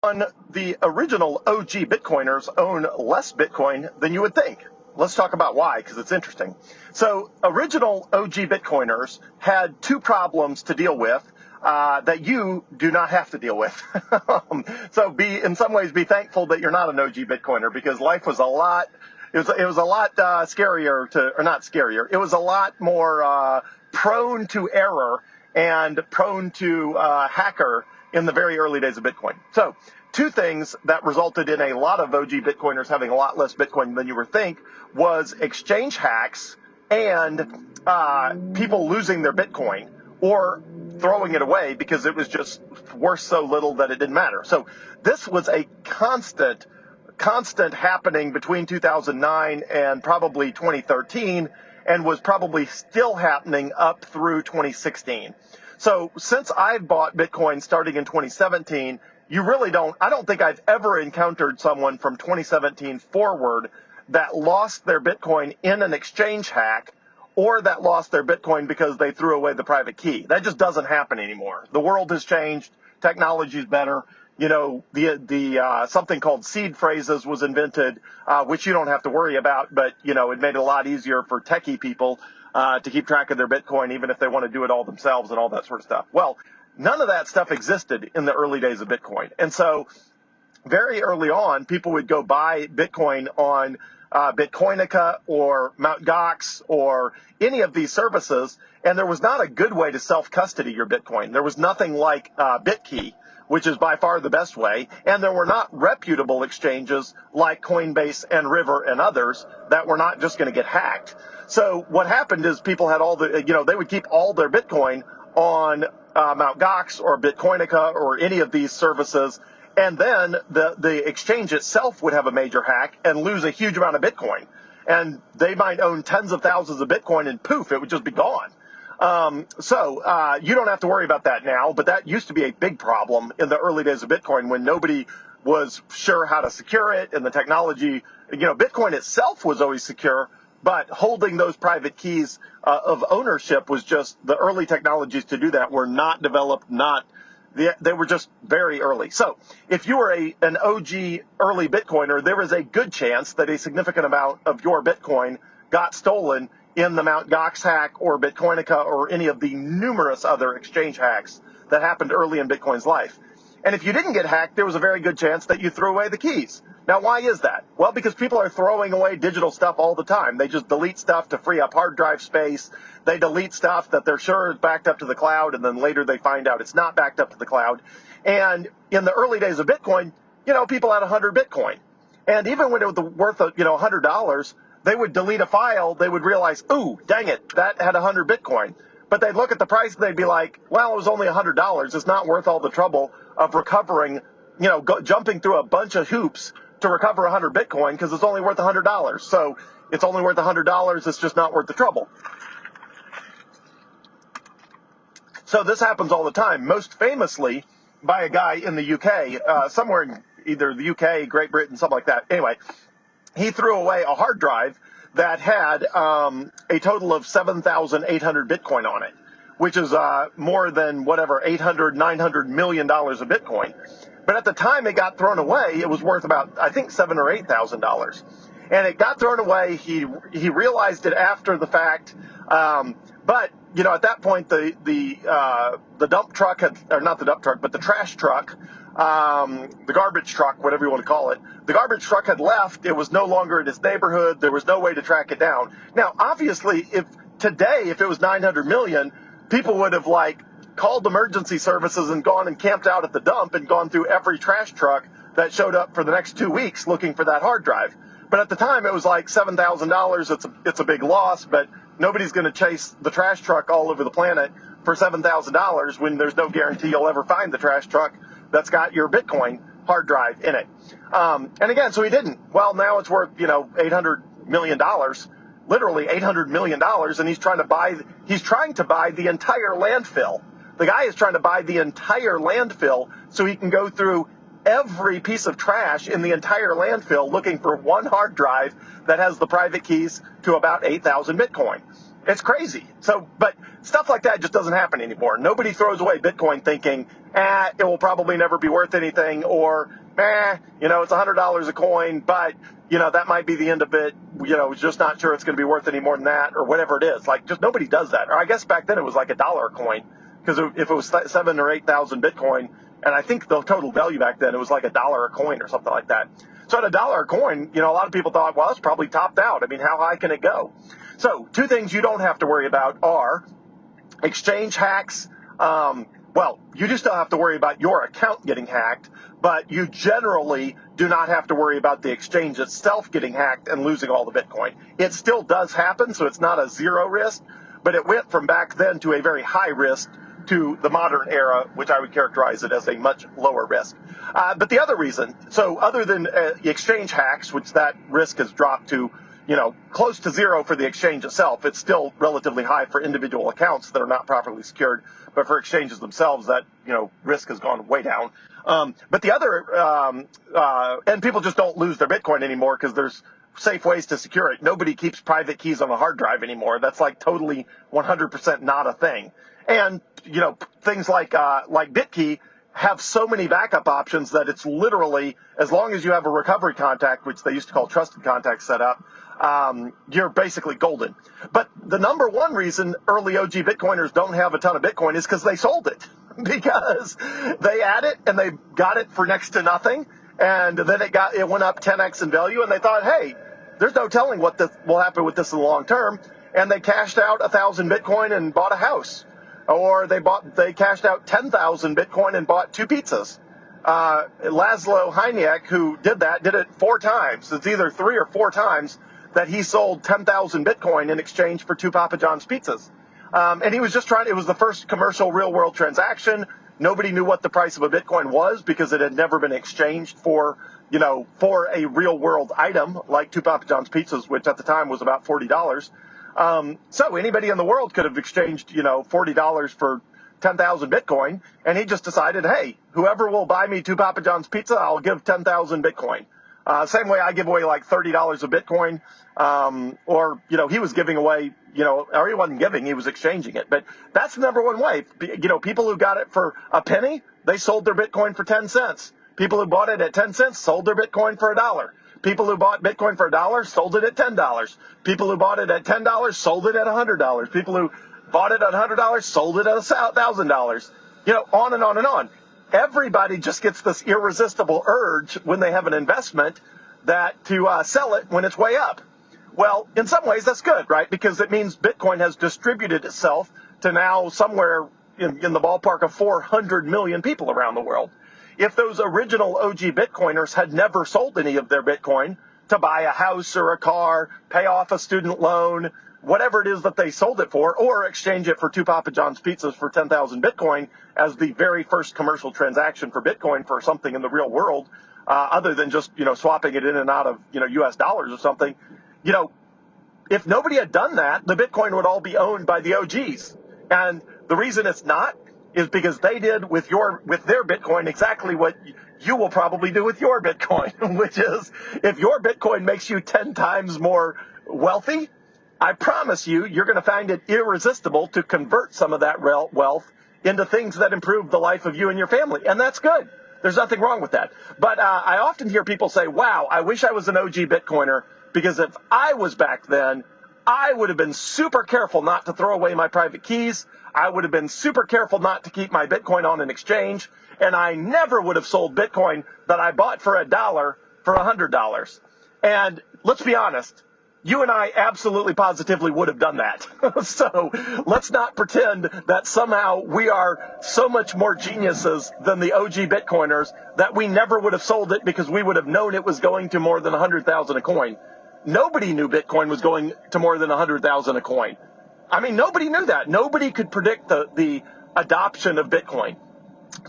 The original OG Bitcoiners own less Bitcoin than you would think. Let's talk about why, because it's interesting. So, original OG Bitcoiners had two problems to deal with that you do not have to deal with. So, in some ways, be thankful that you're not an OG Bitcoiner, because life was a lot. It was a lot scarier or not scarier. It was a lot more prone to error and prone to hacker in the very early days of Bitcoin. So, two things that resulted in a lot of OG Bitcoiners having a lot less Bitcoin than you would think was exchange hacks and people losing their Bitcoin or throwing it away because it was just worth so little that it didn't matter. So this was a constant happening between 2009 and probably 2013, and was probably still happening up through 2016. So since I've bought Bitcoin starting in 2017, I don't think I've ever encountered someone from 2017 forward that lost their Bitcoin in an exchange hack, or that lost their Bitcoin because they threw away the private key. That just doesn't happen anymore. The world has changed. Technology's better. You know, the something called seed phrases was invented, which you don't have to worry about, but, you know, it made it a lot easier for techie people to keep track of their Bitcoin, even if they want to do it all themselves and all that sort of stuff. Well, none of that stuff existed in the early days of Bitcoin. And so very early on, people would go buy Bitcoin on Bitcoinica or Mt. Gox or any of these services, and there was not a good way to self-custody your Bitcoin. There was nothing like BitKey, which is by far the best way, and there were not reputable exchanges like Coinbase and River and others that were not just going to get hacked. So what happened is people had they would keep all their Bitcoin on Mt. Gox or Bitcoinica or any of these services, and then the exchange itself would have a major hack and lose a huge amount of Bitcoin. And they might own tens of thousands of Bitcoin, and poof, it would just be gone. So you don't have to worry about that now, but that used to be a big problem in the early days of Bitcoin when nobody was sure how to secure it, and the technology, Bitcoin itself was always secure, but holding those private keys of ownership was just, the early technologies to do that were not developed, they were just very early. So if you were an OG early Bitcoiner, there is a good chance that a significant amount of your Bitcoin got stolen in the Mt. Gox hack or Bitcoinica or any of the numerous other exchange hacks that happened early in Bitcoin's life. And if you didn't get hacked, there was a very good chance that you threw away the keys. Now, why is that? Well, because people are throwing away digital stuff all the time. They just delete stuff to free up hard drive space. They delete stuff that they're sure is backed up to the cloud, and then later they find out it's not backed up to the cloud. And in the early days of Bitcoin, people had 100 Bitcoin. And even when it was worth, $100, they would delete a file. They would realize, ooh, dang it, that had 100 Bitcoin. But they'd look at the price and they'd be like, well, it was only $100. It's not worth all the trouble of recovering, jumping through a bunch of hoops to recover 100 Bitcoin because it's only worth $100. So it's only worth $100. It's just not worth the trouble. So this happens all the time, most famously by a guy in the UK, somewhere in either the UK, Great Britain, something like that. Anyway, he threw away a hard drive that had a total of 7,800 Bitcoin on it, which is more than $900 million of Bitcoin. But at the time it got thrown away, it was worth about, I think, $7,000 or $8,000. And it got thrown away. He realized it after the fact. But at that point, the dump truck or not the dump truck, but the trash truck, the garbage truck, whatever you want to call it, the garbage truck had left. It was no longer in his neighborhood. There was no way to track it down. Now, obviously, if it was 900 million, people would have called emergency services and gone and camped out at the dump and gone through every trash truck that showed up for the next 2 weeks looking for that hard drive. But at the time, it was like $7,000. It's a big loss, but nobody's going to chase the trash truck all over the planet for $7,000 when there's no guarantee you'll ever find the trash truck that's got your Bitcoin hard drive in it. And again, so he didn't. Well, now it's worth, $800 million, literally $800 million, and he's trying to buy the entire landfill. The guy is trying to buy the entire landfill so he can go through every piece of trash in the entire landfill looking for one hard drive that has the private keys to about 8,000 Bitcoin. It's crazy. So, but stuff like that just doesn't happen anymore. Nobody throws away Bitcoin thinking, it will probably never be worth anything, or, it's $100 a coin, but, that might be the end of it. Just not sure it's going to be worth any more than that, or whatever it is. Like, just nobody does that. Or I guess back then it was like $1 a coin, because if it was 7,000 or 8,000 Bitcoin, and I think the total value back then, it was like $1 a coin or something like that. So at $1 a coin, a lot of people thought, well, it's probably topped out. I mean, how high can it go? So two things you don't have to worry about are exchange hacks. You do still have to worry about your account getting hacked, but you generally do not have to worry about the exchange itself getting hacked and losing all the Bitcoin. It still does happen, so it's not a zero risk, but it went from back then to a very high risk to the modern era, which I would characterize it as a much lower risk. But the other reason, so other than exchange hacks, which that risk has dropped to close to zero for the exchange itself. It's still relatively high for individual accounts that are not properly secured, but for exchanges themselves, that, risk has gone way down. But the other, and people just don't lose their Bitcoin anymore because there's safe ways to secure it. Nobody keeps private keys on a hard drive anymore. That's like totally 100% not a thing. And, things like BitKey have so many backup options that it's literally, as long as you have a recovery contact, which they used to call trusted contact set up, you're basically golden. But the number one reason early OG Bitcoiners don't have a ton of Bitcoin is because they sold it. Because they had it and they got it for next to nothing, and then it went up 10x in value, and they thought, hey, there's no telling what will happen with this in the long term, and they cashed out 1,000 Bitcoin and bought a house. Or they cashed out 10,000 Bitcoin and bought 2 pizzas. Laszlo Hajniak, who did it 4 times. It's either 3 or 4 times that he sold 10,000 Bitcoin in exchange for 2 Papa John's pizzas. And he was just it was the first commercial real world transaction. Nobody knew what the price of a Bitcoin was because it had never been exchanged for a real world item like 2 Papa John's pizzas, which at the time was about $40. So anybody in the world could have exchanged, $40 for 10,000 Bitcoin. And he just decided, hey, whoever will buy me 2 Papa John's pizza, I'll give 10,000 Bitcoin. Same way I give away like $30 of Bitcoin. He was giving away, or he wasn't giving, he was exchanging it. But that's the number one way. People who got it for a penny, they sold their Bitcoin for 10 cents. People who bought it at 10 cents sold their Bitcoin for $1. People who bought Bitcoin for $1 sold it at $10. People who bought it at $10 sold it at $100. People who bought it at $100 sold it at $1,000. On and on and on. Everybody just gets this irresistible urge when they have an investment to sell it when it's way up. Well, in some ways that's good, right? Because it means Bitcoin has distributed itself to now somewhere in the ballpark of 400 million people around the world. If those original OG Bitcoiners had never sold any of their Bitcoin to buy a house or a car, pay off a student loan, whatever it is that they sold it for, or exchange it for 2 Papa John's pizzas for 10,000 Bitcoin as the very first commercial transaction for Bitcoin for something in the real world, other than just, swapping it in and out of, US dollars or something, if nobody had done that, the Bitcoin would all be owned by the OGs. And the reason it's not is because they did with their Bitcoin exactly what you will probably do with your Bitcoin, which is if your Bitcoin makes you 10 times more wealthy, I promise you're going to find it irresistible to convert some of that wealth into things that improve the life of you and your family. And that's good. There's nothing wrong with that. But I often hear people say, wow, I wish I was an OG Bitcoiner, because if I was back then, I would have been super careful not to throw away my private keys. I would have been super careful not to keep my Bitcoin on an exchange. And I never would have sold Bitcoin that I bought for $1 for $100. And let's be honest, you and I absolutely positively would have done that. So let's not pretend that somehow we are so much more geniuses than the OG Bitcoiners that we never would have sold it because we would have known it was going to more than 100,000 a coin. Nobody knew Bitcoin was going to more than 100,000 a coin. I mean, nobody knew that. Nobody could predict the adoption of Bitcoin.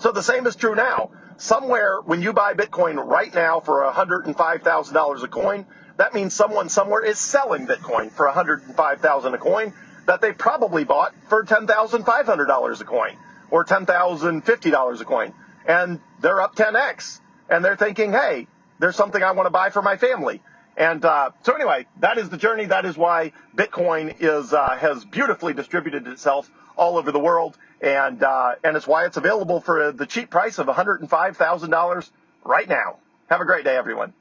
So the same is true now. Somewhere, when you buy Bitcoin right now for $105,000 a coin, that means someone somewhere is selling Bitcoin for $105,000 a coin that they probably bought for $10,500 a coin or $10,050 a coin. And they're up 10x. And they're thinking, hey, there's something I want to buy for my family. And so anyway, that is the journey. That is why Bitcoin has beautifully distributed itself all over the world, and it's why it's available for the cheap price of $105,000 right now. Have a great day, everyone.